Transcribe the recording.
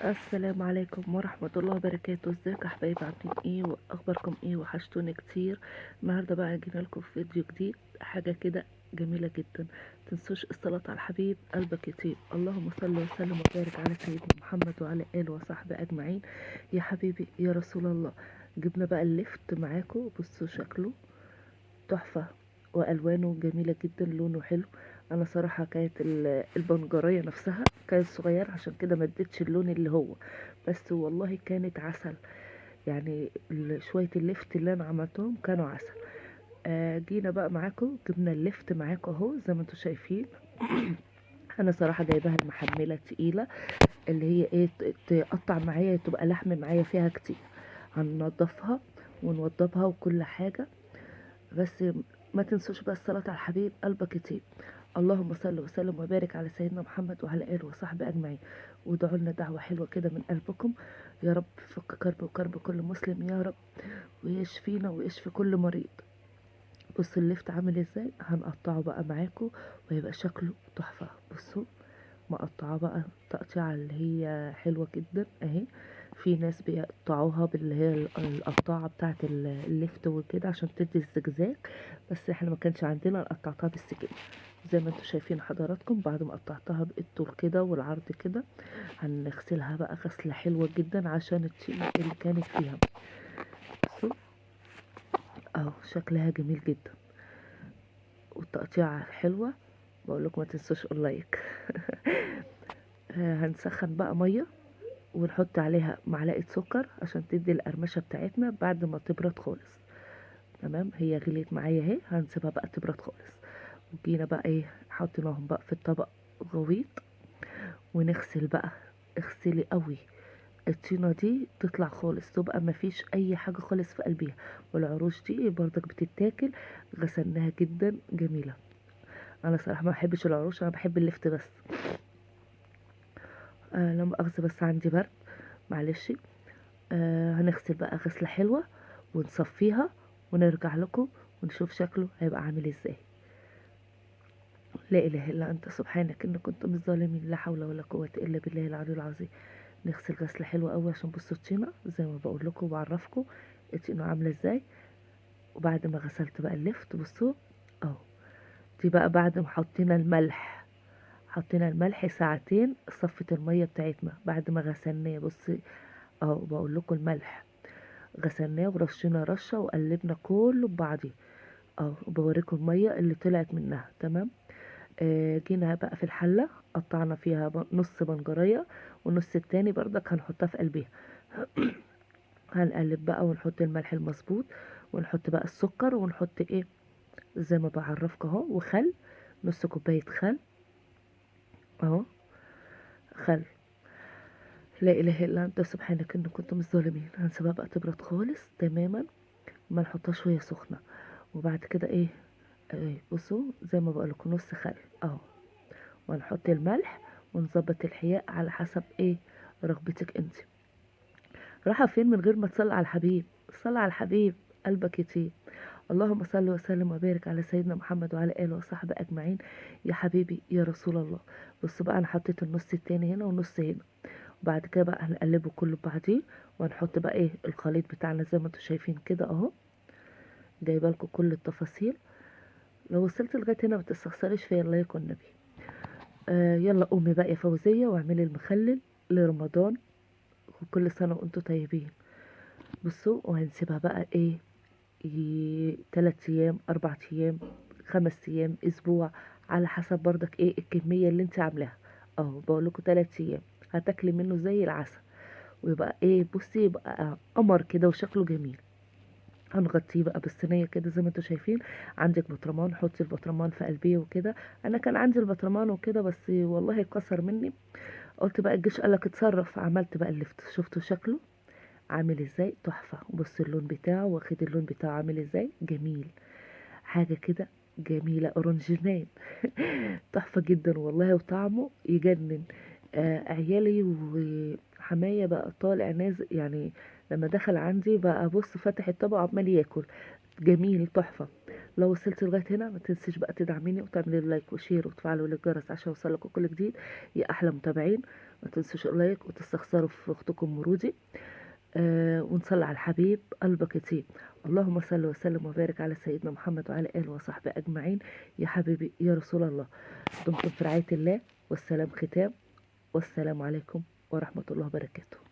السلام عليكم ورحمة الله وبركاته. ازيك يا حبايبي؟ عاملين ايه واخباركم ايه؟ وحشتوني كتير. النهارده بقى جينا لكم في فيديو جديد، حاجة كده جميلة جدا. متنسوش الصلاة على الحبيب قلبك يطيب. اللهم صل وسلم وبارك على سيدنا محمد وعلى اله وصحبه اجمعين. يا حبيبي يا رسول الله. جبنا بقى اللفت معاكم، بصوا شكله تحفة والوانه جميلة جدا، لونه حلو. انا صراحة كانت البنجرية نفسها كانت صغيرة، عشان كده ما اديتش اللون اللي هو، بس والله كانت عسل. يعني شوية اللفت اللي انا عملتهم كانوا عسل. جينا بقى معاكم، جبنا اللفت معاكم اهو زي ما انتم شايفين. انا صراحة جايباها المحملة تقيلة، اللي هي ايه، تقطع معايا، تبقى لحم معايا فيها كتير. هننضفها ونوضبها وكل حاجة، بس ما تنسوش بقى الصلاة على الحبيب قلبك يطيب. اللهم صل وسلم وبارك على سيدنا محمد وعلى آله وصحبه أجمعين. وادعوا لنا دعوة حلوة كده من قلبكم، يا رب فك كرب وكرب كل مسلم يا رب، ويشفينا ويشفي كل مريض. بصوا اللفت عامل ازاي، هنقطعه بقى معاكم ويبقى شكله تحفة. بصوا مقطعاه بقى تقطيعة اللي هي حلوة جدا اهي. في ناس بيقطعوها باللي هي القطاعة بتاعة اللفت وكده عشان تدي الزجزاج، بس احنا ما كانش عندنا، قطعتها بالسكين زي ما انتوا شايفين حضراتكم. بعد ما قطعتها بالطول كده والعرض كده، هنغسلها بقى غسلة حلوة جدا عشان الطينة اللي كانت فيها. بصوا اهو شكلها جميل جدا والتقطيعة حلوة. بقول لكم ما تنسوش اللايك. هنسخن بقى ميه ونحط عليها معلقة سكر عشان تدي القرمشة بتاعتنا بعد ما تبرد خالص. تمام، هي غليت معايا اهي، هنسيبها بقى تبرد خالص. وجينا بقى ايه، حطيناهم بقى في الطبق غويط، ونغسل بقى. اغسلي قوي الطينة دي تطلع خالص، تبقى مفيش اي حاجة خالص في قلبها. والعروش دي برضك بتتاكل، غسلناها جدا جميلة. انا صراحة ما بحبش العروش، انا بحب اللفت بس. لما اخذ بس عندي برد، معلش. هنغسل بقى غسلة حلوة ونصفيها ونرجع لكم ونشوف شكله هيبقى عامل ازاي. لا اله الا انت سبحانك ان كنت من الظالمين، لا حول ولا قوة الا بالله العلي العظيم. نغسل غسلة حلوة قوي عشان بصوا الطينة زي ما بقول لكم وبعرفكم الطينة عاملة ازاي. وبعد ما غسلت بقى اللفت بصوا اهو. دي بقى بعد ما حطينا الملح ساعتين، صفت المية بتاعتنا بعد ما غسلناه. بصي اهو بقول لكم الملح غسلناه ورشينا رشة وقلبنا كله ببعضيه. اه بوريكم المية اللي طلعت منها. تمام. جينا بقى في الحلة، قطعنا فيها نص بنجرية، والنص التاني برضك هنحطها في قلبها. هنقلب بقى ونحط الملح المظبوط، ونحط بقى السكر، ونحط ايه زي ما بعرفكم اهو، وخل، نص كوباية خل اهو. خل. لا اله الا انت سبحانك ان كنت من الظالمين. هنسيبها بقى تبرد خالص تماما، ما نحطهاش وهي سخنة. وبعد كده ايه، بصوا زي ما بقولكوا نص خل اهو، وهنحط الملح ونظبط الحياء على حسب ايه رغبتك انت. راحة فين من غير ما تصلي على الحبيب؟ صلي على الحبيب قلبك يطيب. اللهم صل وسلم وبارك على سيدنا محمد وعلى اله وصحبه اجمعين. يا حبيبي يا رسول الله. بصوا بقى انا حطيت النص التاني هنا ونص هنا، وبعد كده بقى هنقلبه كله ببعضيه، وهنحط بقى ايه الخليط بتاعنا زي ما انتم شايفين كده اهو. جايبه لكم كل التفاصيل. لو وصلت لغايه هنا ما تستخسريش فيا، الله يكون نبي. يلا قومي بقى يا فوزية واعملي المخلل لرمضان، وكل سنة وانتم طيبين. بصوا وهنسيبها بقى ايه، 3 ايام 4 ايام 5 ايام اسبوع، على حسب برضك ايه الكمية اللي انت عاملاها. اهو بقولكوا 3 ايام هتاكلي منه زي العسل، ويبقى ايه، بصي يبقى قمر كده وشكله جميل. هنغطيه بقى بالصينية كده زي ما انتوا شايفين. عندك بطرمان، حطي البطرمان في قلبيه وكده. انا كان عندي البطرمان وكده بس والله اتكسر مني، قلت بقى الجيش قالك اتصرف، عملت بقى اللفت. شفتوا شكله عامل ازاي تحفة. بص اللون بتاعه، واخد اللون بتاعه عامل ازاي جميل، حاجة كده جميلة اورنجينال. تحفة جدا والله، وطعمه يجنن. عيالي حماية بقى طالع نازل يعني. لما دخل عندي بقى بص فاتح الطبق عمال ياكل، جميل تحفة. لو وصلت لغاية هنا ما تنسيش بقى تدعميني وتعملي لايك وشير وتفعلوا الجرس عشان يوصلكوا كل جديد يا احلى متابعين. ما تنسوش اللايك وتستخسروا في اختكم مرودي. ونصلي على الحبيب قلبك يطيب. اللهم صل وسلم وبارك على سيدنا محمد وعلى اله وصحبه اجمعين. يا حبيبي يا رسول الله، دمتم في رعاية الله، والسلام ختام، والسلام عليكم ورحمة الله وبركاته.